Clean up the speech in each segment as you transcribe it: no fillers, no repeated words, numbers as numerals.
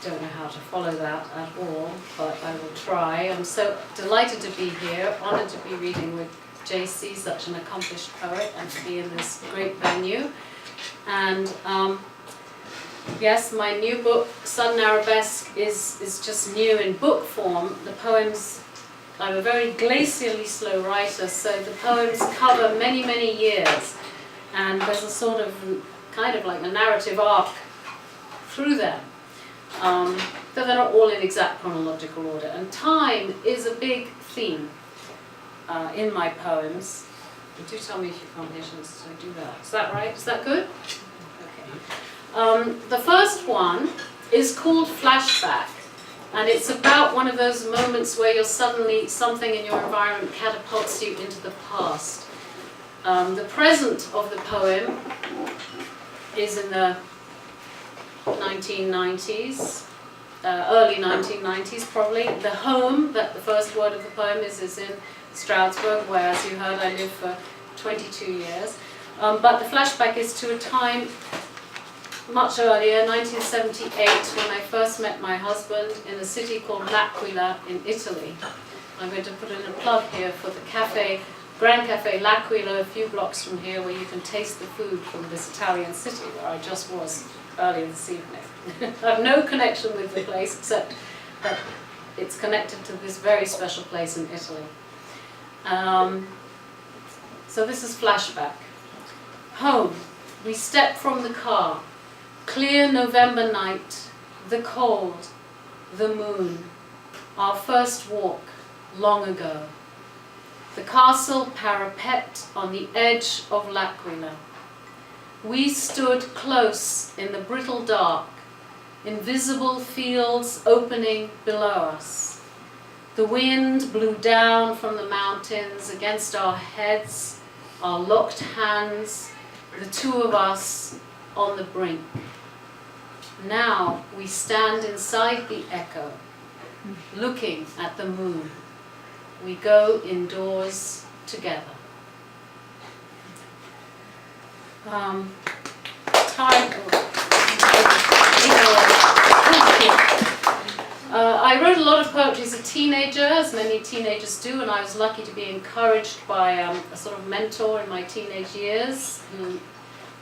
don't know how to follow that at all, but I will try. I'm so delighted to be here, honoured to be reading with JC, such an accomplished poet, and to be in this great venue. And yes, my new book, Sudden Arabesque, is just new in book form. The poems, I'm a very glacially slow writer, so the poems cover many, many years. And there's a sort of, kind of like a narrative arc through them. Though they're not all in exact chronological order. And time is a big theme in my poems. Do tell me if you can't hear as I do that. Is that right? Is that good? Okay. The first one is called Flashback. And it's about one of those moments where you're suddenly, something in your environment catapults you into the past. The present of the poem is in the 1990s, early 1990s probably. The home, that the first word of the poem is in Stroudsburg, where, as you heard, I lived for 22 years. But the flashback is to a time much earlier, 1978, when I first met my husband in a city called L'Aquila in Italy. I'm going to put in a plug here for the cafe, Grand Cafe L'Aquila, a few blocks from here, where you can taste the food from this Italian city where I just was earlier this evening. I have no connection with the place except that it's connected to this very special place in Italy. So this is Flashback. Home. We step from the car. Clear November night. The cold. The moon. Our first walk. Long ago. The castle parapet on the edge of L'Aquila. We stood close in the brittle dark, invisible fields opening below us. The wind blew down from the mountains against our heads, our locked hands, the two of us on the brink. Now we stand inside the echo, looking at the moon. We go indoors together. I wrote a lot of poetry as a teenager, as many teenagers do, and I was lucky to be encouraged by a sort of mentor in my teenage years who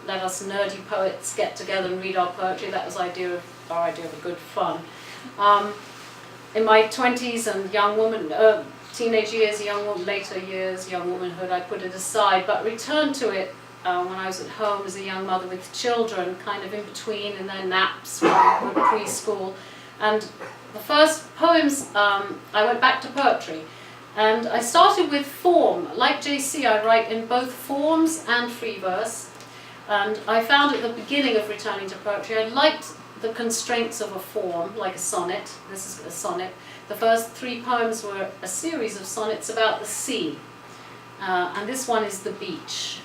let us nerdy poets get together and read our poetry. That was our idea of a good fun. In my 20s and teenage years, later years, young womanhood, I put it aside, but returned to it when I was at home as a young mother with children, kind of in between in their naps when we were preschool. And the first poems, I went back to poetry. And I started with form. Like JC, I write in both forms and free verse. And I found at the beginning of returning to poetry, I liked the constraints of a form, like a sonnet. This is a sonnet. The first 3 poems were a series of sonnets about the sea. And this one is the beach.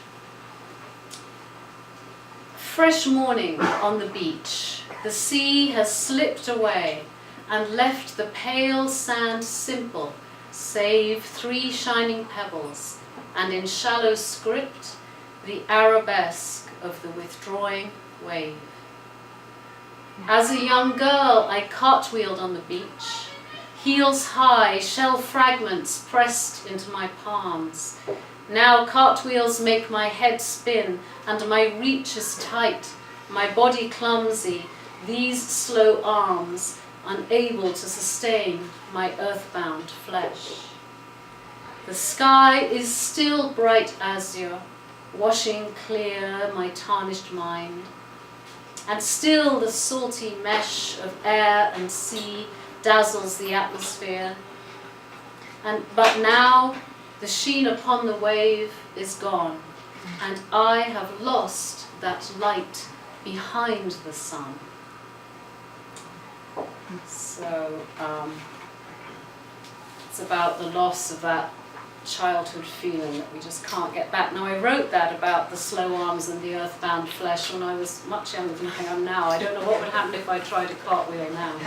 Fresh morning on the beach. The sea has slipped away and left the pale sand simple, save 3 shining pebbles, and in shallow script, the arabesque of the withdrawing wave. As a young girl, I cartwheeled on the beach, heels high, shell fragments pressed into my palms. Now cartwheels make my head spin, and my reach is tight, my body clumsy, these slow arms unable to sustain my earthbound flesh. The sky is still bright azure, washing clear my tarnished mind, and still the salty mesh of air and sea dazzles the atmosphere. But now the sheen upon the wave is gone, and I have lost that light behind the sun. So it's about the loss of that childhood feeling that we just can't get back. Now, I wrote that about the slow arms and the earthbound flesh when I was much younger than I am now. I don't know what would happen if I tried a cartwheel now.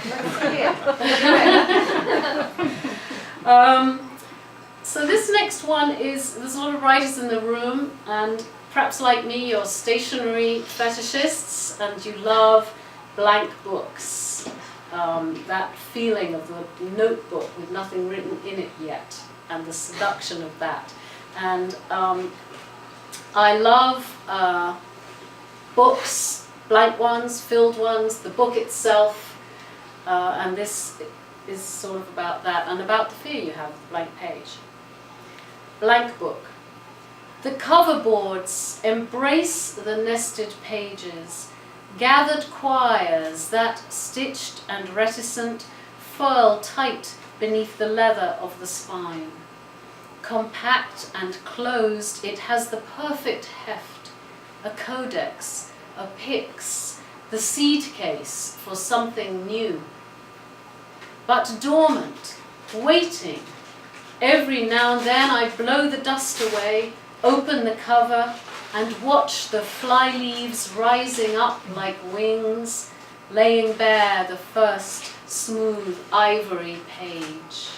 So this next one is, there's a lot of writers in the room, and perhaps like me, you're stationery fetishists and you love blank books. that feeling of the notebook with nothing written in it yet, and the seduction of that. And I love books, blank ones, filled ones, the book itself, and this is sort of about that, and about the fear you have, the blank page. Blank book. The cover boards embrace the nested pages, gathered choirs that, stitched and reticent, furl tight beneath the leather of the spine. Compact and closed, it has the perfect heft, a codex, a pyx, the seed case for something new. But dormant, waiting. Every now and then I blow the dust away, open the cover, and watch the fly leaves rising up like wings, laying bare the first smooth ivory page.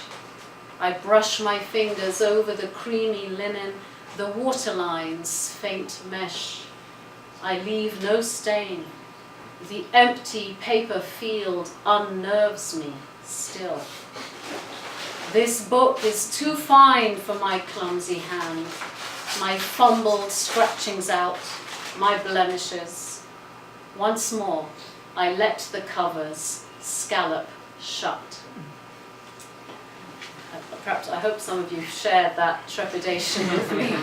I brush my fingers over the creamy linen, the waterline's faint mesh. I leave no stain. The empty paper field unnerves me still. This book is too fine for my clumsy hand, my fumbled scratchings out, my blemishes. Once more, I let the covers scallop shut. Perhaps, I hope some of you shared that trepidation with me.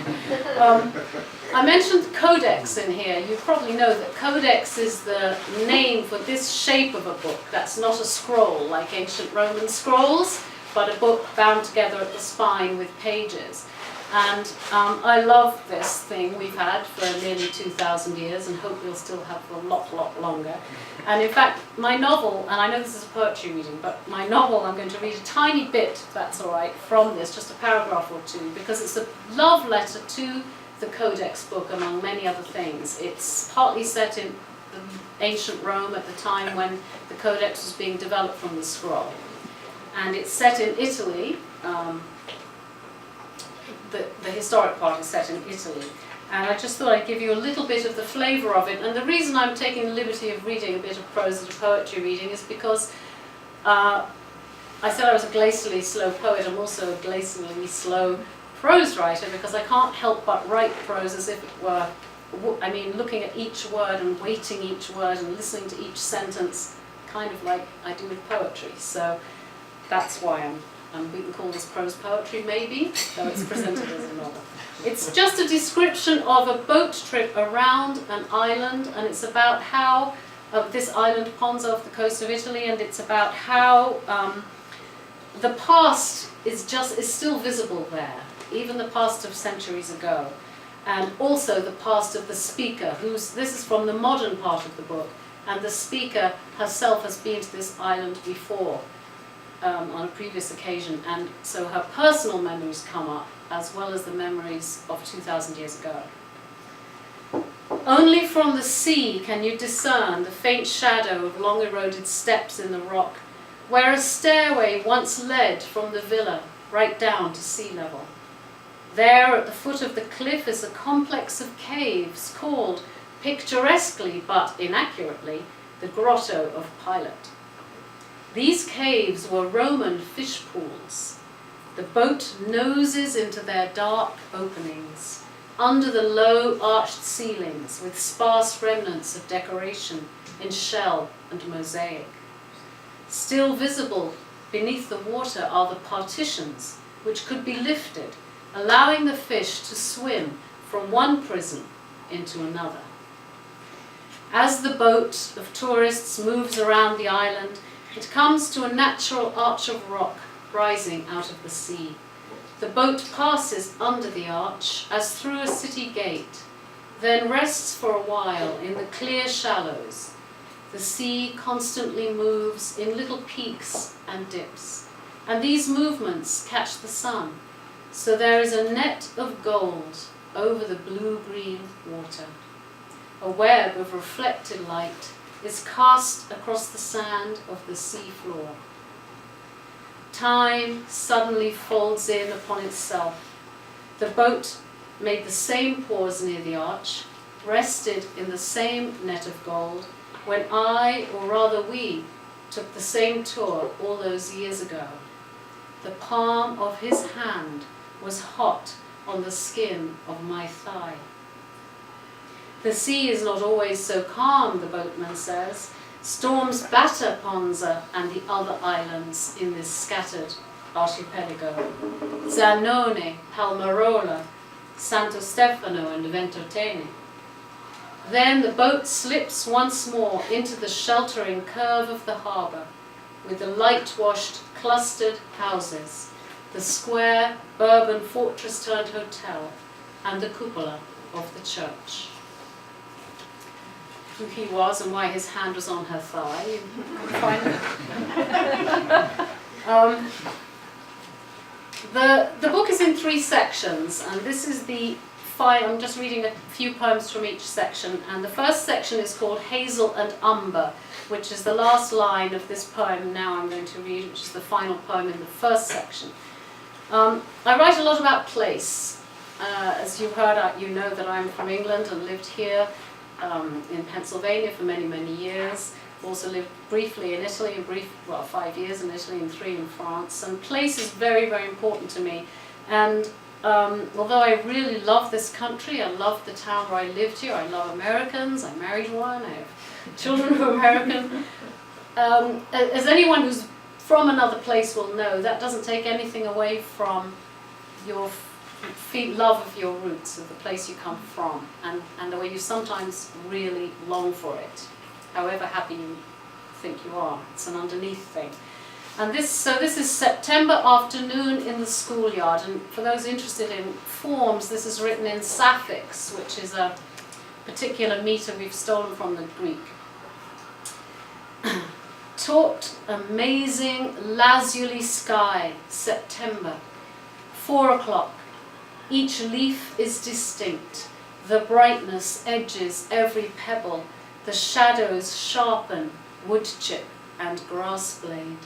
I mentioned codex in here. You probably know that codex is the name for this shape of a book. That's not a scroll like ancient Roman scrolls, but a book bound together at the spine with pages. And I love this thing we've had for nearly 2,000 years, and hope we'll still have for a lot longer. And in fact, my novel, and I know this is a poetry reading, but my novel, I'm going to read a tiny bit, if that's all right, from this, just a paragraph or two, because it's a love letter to the Codex book, among many other things. It's partly set in ancient Rome at the time when the Codex was being developed from the scroll. And it's set in Italy. The historic part is set in Italy. And I just thought I'd give you a little bit of the flavour of it. And the reason I'm taking the liberty of reading a bit of prose at a poetry reading is because I said I was a glacially slow poet. I'm also a glacially slow prose writer, because I can't help but write prose as if it were, I mean, looking at each word and weighting each word and listening to each sentence, kind of like I do with poetry. So that's why we can call this prose poetry, maybe, though it's presented as a novel. It's just a description of a boat trip around an island, and it's about how this island ponds off the coast of Italy, and it's about how the past is still visible there, even the past of centuries ago, and also the past of the speaker, this is from the modern part of the book, and the speaker herself has been to this island before. On a previous occasion, and so her personal memories come up as well as the memories of 2,000 years ago. Only from the sea can you discern the faint shadow of long eroded steps in the rock, where a stairway once led from the villa right down to sea level. There at the foot of the cliff is a complex of caves called, picturesquely but inaccurately, the Grotto of Pilate. These caves were Roman fish pools. The boat noses into their dark openings, under the low arched ceilings with sparse remnants of decoration in shell and mosaic. Still visible beneath the water are the partitions, which could be lifted, allowing the fish to swim from one prison into another. As the boat of tourists moves around the island, it comes to a natural arch of rock rising out of the sea. The boat passes under the arch as through a city gate, then rests for a while in the clear shallows. The sea constantly moves in little peaks and dips, and these movements catch the sun, so there is a net of gold over the blue-green water. A web of reflected light is cast across the sand of the sea floor. Time suddenly folds in upon itself. The boat made the same pause near the arch, rested in the same net of gold, when I, or rather we, took the same tour all those years ago. The palm of his hand was hot on the skin of my thigh. The sea is not always so calm, the boatman says. Storms batter Ponza and the other islands in this scattered archipelago. Zanone, Palmarola, Santo Stefano and Ventotene. Then the boat slips once more into the sheltering curve of the harbour, with the light-washed, clustered houses, the square, Bourbon fortress-turned hotel, and the cupola of the church. Who he was and why his hand was on her thigh, you can find it. The book is in 3 sections, and this is I'm just reading a few poems from each section, and the first section is called Hazel and Umber, which is the last line of this poem now I'm going to read, which is the final poem in the first section. I write a lot about place. As you heard, you know that I'm from England and lived here in Pennsylvania for many, many years. Also lived briefly in Italy, 5 years in Italy and 3 in France. And place is very, very important to me. And although I really love this country, I love the town where I lived here, I love Americans, I married one, I have children who are American. As anyone who's from another place will know, that doesn't take anything away from your love of your roots, of the place you come from, and the way you sometimes really long for it, however happy you think you are. It's an underneath thing. And this is September afternoon in the schoolyard, and for those interested in forms, this is written in suffix, which is a particular meter we've stolen from the Greek. Taut, amazing, lazuli sky, September, 4 o'clock. Each leaf is distinct. The brightness edges every pebble. The shadows sharpen wood chip and grass blade.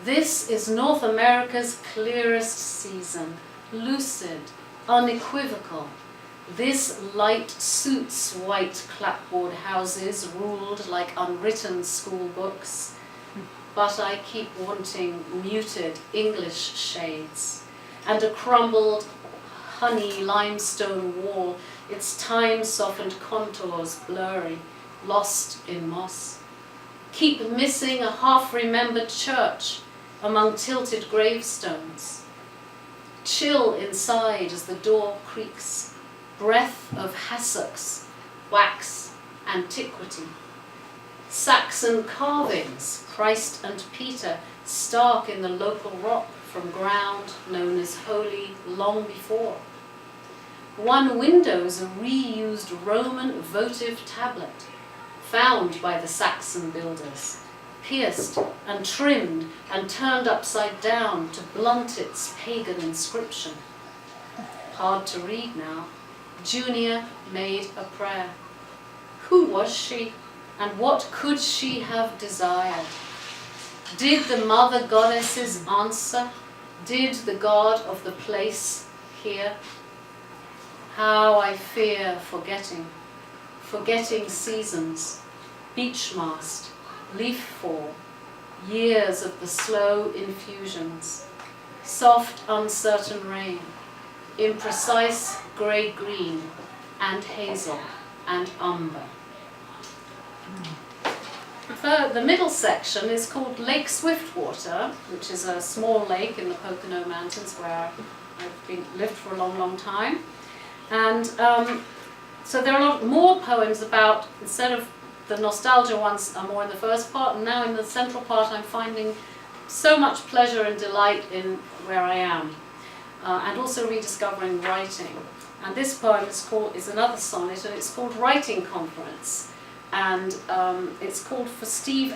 This is North America's clearest season, lucid, unequivocal. This light suits white clapboard houses ruled like unwritten school books, but I keep wanting muted English shades and a crumbled honey limestone wall, its time-softened contours blurry, lost in moss. Keep missing a half-remembered church among tilted gravestones. Chill inside as the door creaks, breath of hassocks, wax, antiquity. Saxon carvings, Christ and Peter, stark in the local rock from ground known as holy long before. One window's a reused Roman votive tablet, found by the Saxon builders, pierced and trimmed and turned upside down to blunt its pagan inscription. Hard to read now. Junia made a prayer. Who was she, and what could she have desired? Did the mother goddesses answer? Did the god of the place hear? How I fear forgetting seasons, beach mast, leaf fall, years of the slow infusions, soft uncertain rain, imprecise grey-green, and hazel and umber. The middle section is called Lake Swiftwater, which is a small lake in the Pocono Mountains where I've lived for a long, long time. And so there are a lot more poems about, instead of the nostalgia ones are more in the first part, and now in the central part I'm finding so much pleasure and delight in where I am, and also rediscovering writing. And this poem is another sonnet, and it's called Writing Conference. And it's called for Steve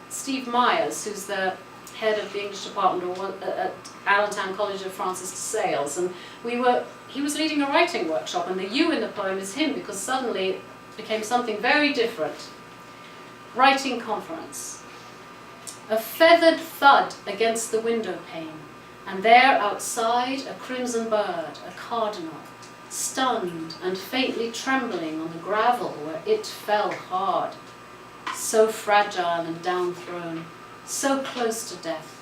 Steve Myers, who's the head of the English department at Allentown College of Francis de Sales. And he was leading a writing workshop, and the you in the poem is him, because suddenly it became something very different. Writing Conference. A feathered thud against the window pane, and there outside a crimson bird, a cardinal, stunned and faintly trembling on the gravel where it fell hard. so fragile and downthrown, so close to death.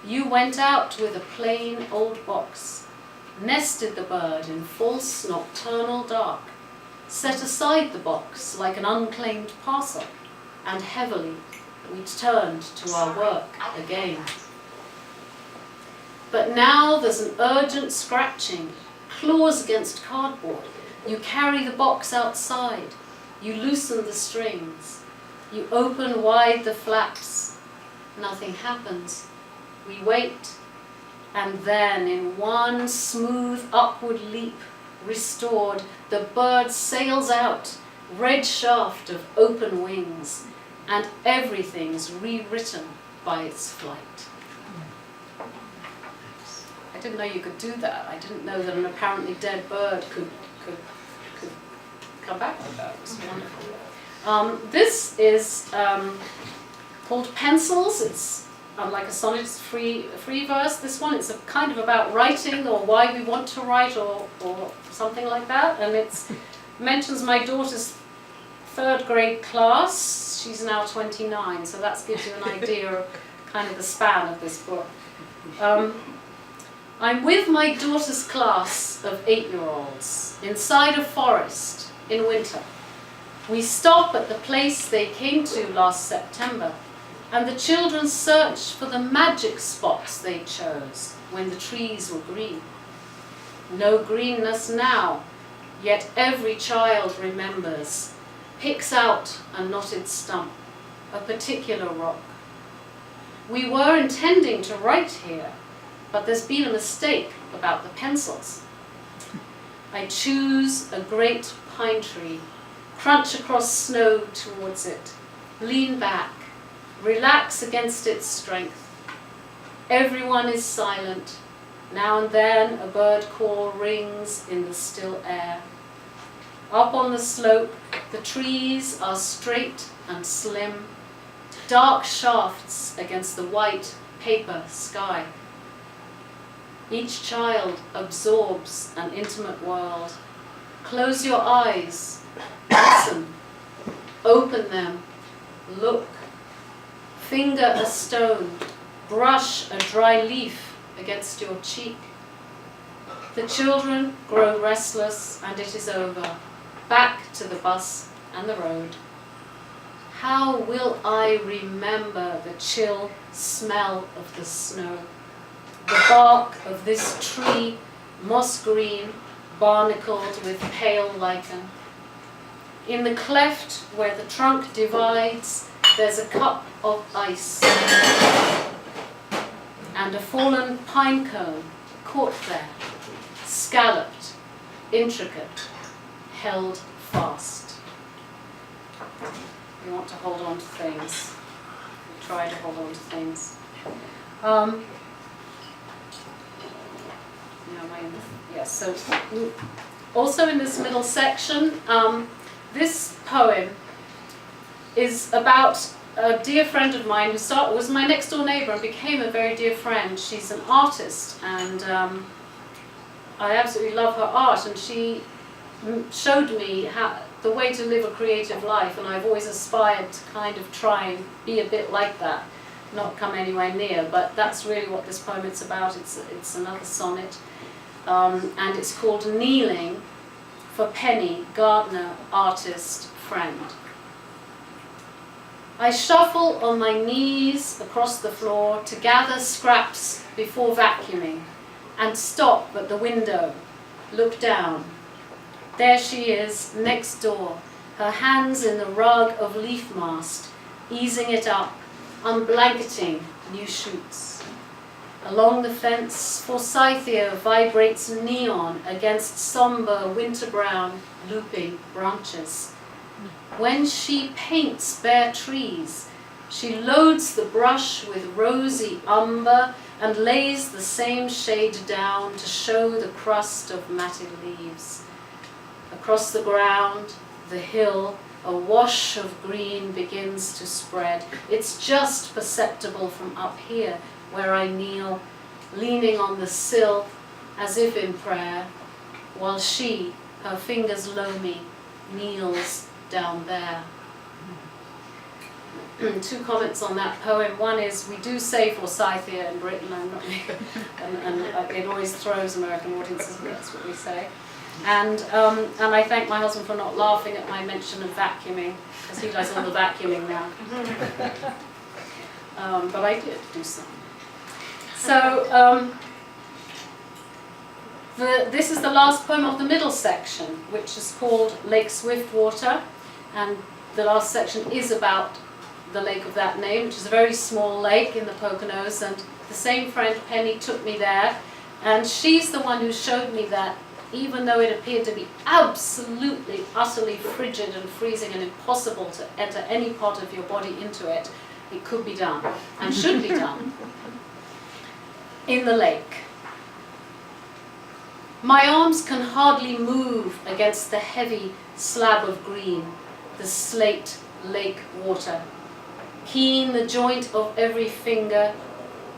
You went out with a plain old box, nested the bird in false nocturnal dark, set aside the box like an unclaimed parcel, and heavily we turned to our work again. But now there's an urgent scratching, claws against cardboard. You carry the box outside, you loosen the strings, you open wide the flaps. Nothing happens. We wait, and then in one smooth upward leap, restored, the bird sails out, red shaft of open wings, and everything's rewritten by its flight. I didn't know you could do that. I didn't know that an apparently dead bird could come back like that. It was wonderful. This is called Pencils. It's like a sonnet, it's free verse. This one, it's kind of about writing or why we want to write or something like that. And it mentions my daughter's 3rd grade class. She's now 29, so that gives you an idea of kind of the span of this book. I'm with my daughter's class of 8-year-olds inside a forest in winter. We stop at the place they came to last September, and the children search for the magic spots they chose when the trees were green. No greenness now, yet every child remembers, picks out a knotted stump, a particular rock. We were intending to write here, but there's been a mistake about the pencils. I choose a great pine tree, crunch across snow towards it, lean back, relax against its strength. Everyone is silent. Now and then a bird call rings in the still air. Up on the slope, the trees are straight and slim, dark shafts against the white paper sky. Each child absorbs an intimate world. Close your eyes, listen, open them, look. Finger a stone, brush a dry leaf against your cheek. The children grow restless and it is over. Back to the bus and the road. How will I remember the chill smell of the snow? The bark of this tree, moss green, barnacled with pale lichen. In the cleft where the trunk divides, there's a cup of ice and a fallen pine cone caught there, scalloped, intricate, held fast. We want to hold on to things. We try to hold on to things. So also in this middle section, this poem is about a dear friend of mine who was my next door neighbour and became a very dear friend. She's an artist, and I absolutely love her art, and she showed me the way to live a creative life, and I've always aspired to kind of try and be a bit like that, not come anywhere near, but that's really what this poem is about. It's another sonnet, and it's called Kneeling for Penny, gardener, artist, friend. I shuffle on my knees across the floor to gather scraps before vacuuming, and stop at the window, look down. There she is, next door, her hands in the rug of leaf mast, easing it up, unblanketing new shoots. Along the fence, forsythia vibrates neon against somber winter brown looping branches. When she paints bare trees, she loads the brush with rosy umber and lays the same shade down to show the crust of matted leaves. Across the ground, the hill, a wash of green begins to spread. It's just perceptible from up here, where I kneel, leaning on the sill, as if in prayer, while she, her fingers low me, kneels down there. two comments on that poem. One is, we do say Forsythia in Britain, I'm not, and it always throws American audiences, but that's what we say. And I thank my husband for not laughing at my mention of vacuuming, because he does all the vacuuming now. But I did do some. So this is the last poem of the middle section, which is called Lake Swiftwater, and the last section is about the lake of that name, which is a very small lake in the Poconos, and the same friend Penny took me there, and she's the one who showed me that even though it appeared to be absolutely, utterly frigid and freezing and impossible to enter any part of your body into it, it could be done, and should be done, in the lake. My arms can hardly move against the heavy slab of green, the slate lake water. Keen the joint of every finger,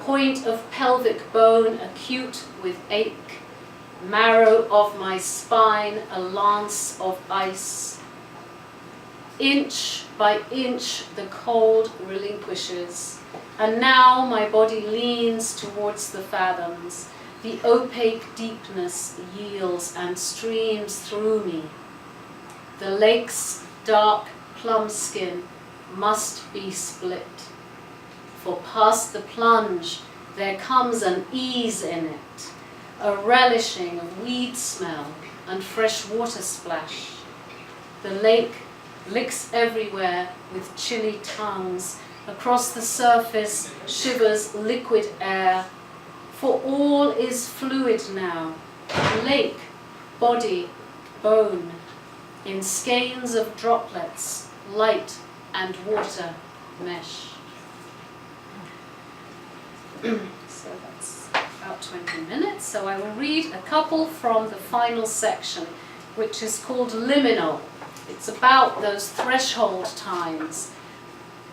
point of pelvic bone acute with ache, marrow of my spine a lance of ice. Inch by inch the cold relinquishes, and now my body leans towards the fathoms. The opaque deepness yields and streams through me. The lake's dark plum skin must be split, for past the plunge there comes an ease in it, a relishing of weed smell and fresh water splash. The lake licks everywhere with chilly tongues. Across the surface shivers liquid air, for all is fluid now, lake, body, bone, in skeins of droplets, light and water mesh. So that's about 20 minutes. So I will read a couple from the final section, which is called Liminal. It's about those threshold times,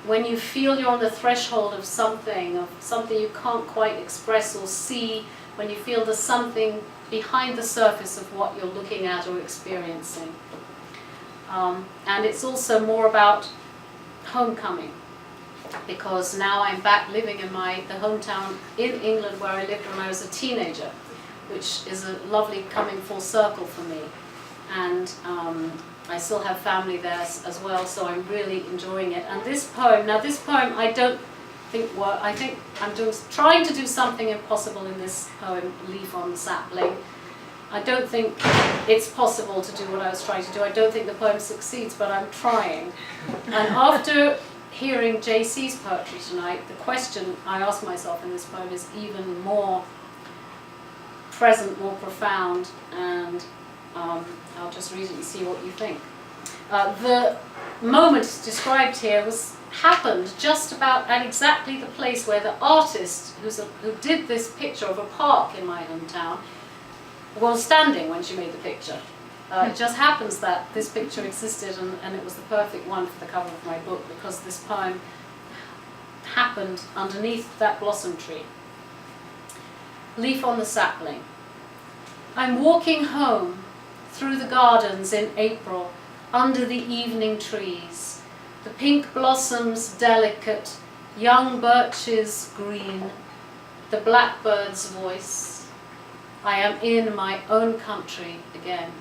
when you feel you're on the threshold of something you can't quite express or see, when you feel there's something behind the surface of what you're looking at or experiencing. And it's also more about homecoming, because now I'm back living in the hometown in England where I lived when I was a teenager, which is a lovely coming full circle for me. And I still have family there as well, so I'm really enjoying it. And this poem I don't think I think I'm trying to do something impossible in this poem, Leaf on the Sapling. I don't think it's possible to do what I was trying to do. I don't think the poem succeeds, but I'm trying. And after hearing JC's poetry tonight, the question I ask myself in this poem is even more present, more profound, and I'll just read it and see what you think. The moment described here happened just about at exactly the place where the artist who did this picture of a park in my hometown was standing when she made the picture. It just happens that this picture existed, and it was the perfect one for the cover of my book, because this poem happened underneath that blossom tree. Leaf on the Sapling. I'm walking home through the gardens in April, under the evening trees, the pink blossoms delicate, young birches green, the blackbird's voice. I am in my own country again.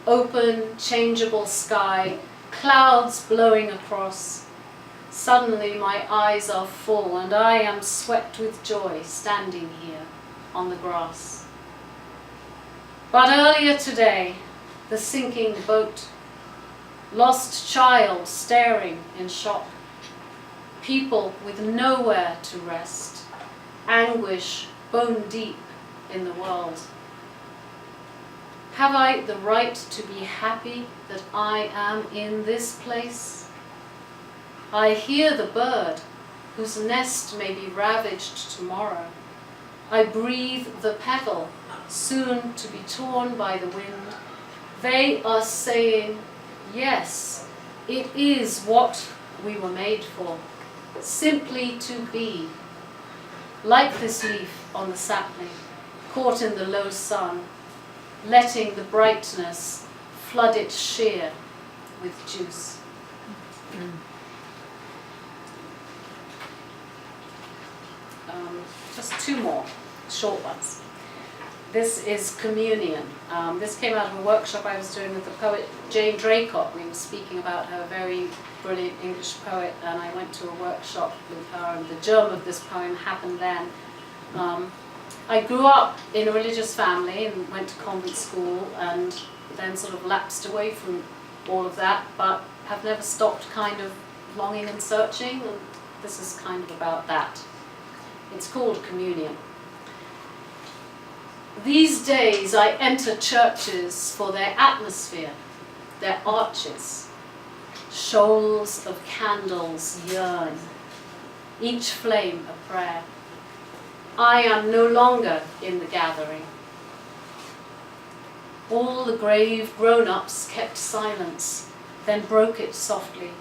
Open, changeable sky, clouds blowing across. Suddenly my eyes are full, and I am swept with joy standing here on the grass. But earlier today, the sinking boat, lost child staring in shock, people with nowhere to rest, anguish bone deep in the world. Have I the right to be happy that I am in this place? I hear the bird whose nest may be ravaged tomorrow. I breathe the petal soon to be torn by the wind. They are saying, yes, it is what we were made for, simply to be, like this leaf on the sapling, caught in the low sun, letting the brightness flood it sheer with juice. just two more short ones. This is Communion. This came out of a workshop I was doing with the poet Jane Draycott. We were speaking about her, very brilliant English poet, and I went to a workshop with her, and the germ of this poem happened then. I grew up in a religious family and went to convent school, and then sort of lapsed away from all of that, but have never stopped kind of longing and searching, and this is kind of about that. It's called Communion. These days I enter churches for their atmosphere, their arches. Shoals of candles yearn, each flame a prayer. I am no longer in the gathering. All the grave grown-ups kept silence, then broke it softly.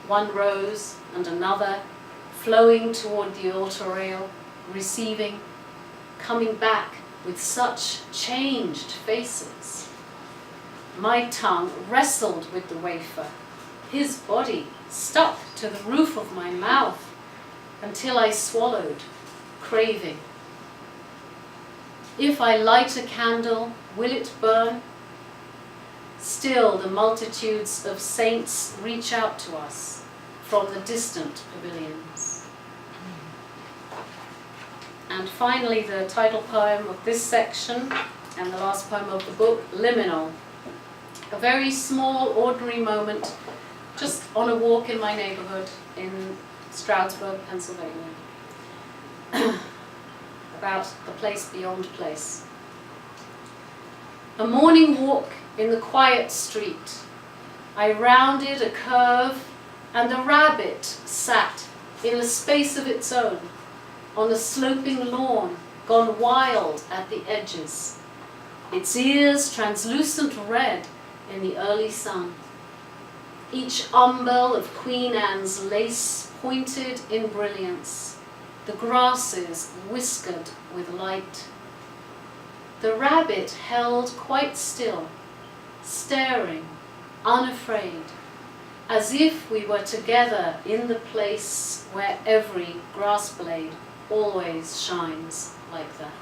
One rose and another, flowing toward the altar rail, receiving, coming back with such changed faces. My tongue wrestled with the wafer. His body stuck to the roof of my mouth until I swallowed, craving. If I light a candle, will it burn? Still the multitudes of saints reach out to us from the distant pavilions. And finally, the title poem of this section and the last poem of the book, Liminal. A very small, ordinary moment, just on a walk in my neighborhood in Stroudsburg, Pennsylvania. About the place beyond place. A morning walk in the quiet street. I rounded a curve, and a rabbit sat in a space of its own, on a sloping lawn, gone wild at the edges, its ears translucent red in the early sun. Each umbel of Queen Anne's lace pointed in brilliance, the grasses whiskered with light. The rabbit held quite still, staring, unafraid, as if we were together in the place where every grass blade always shines like that.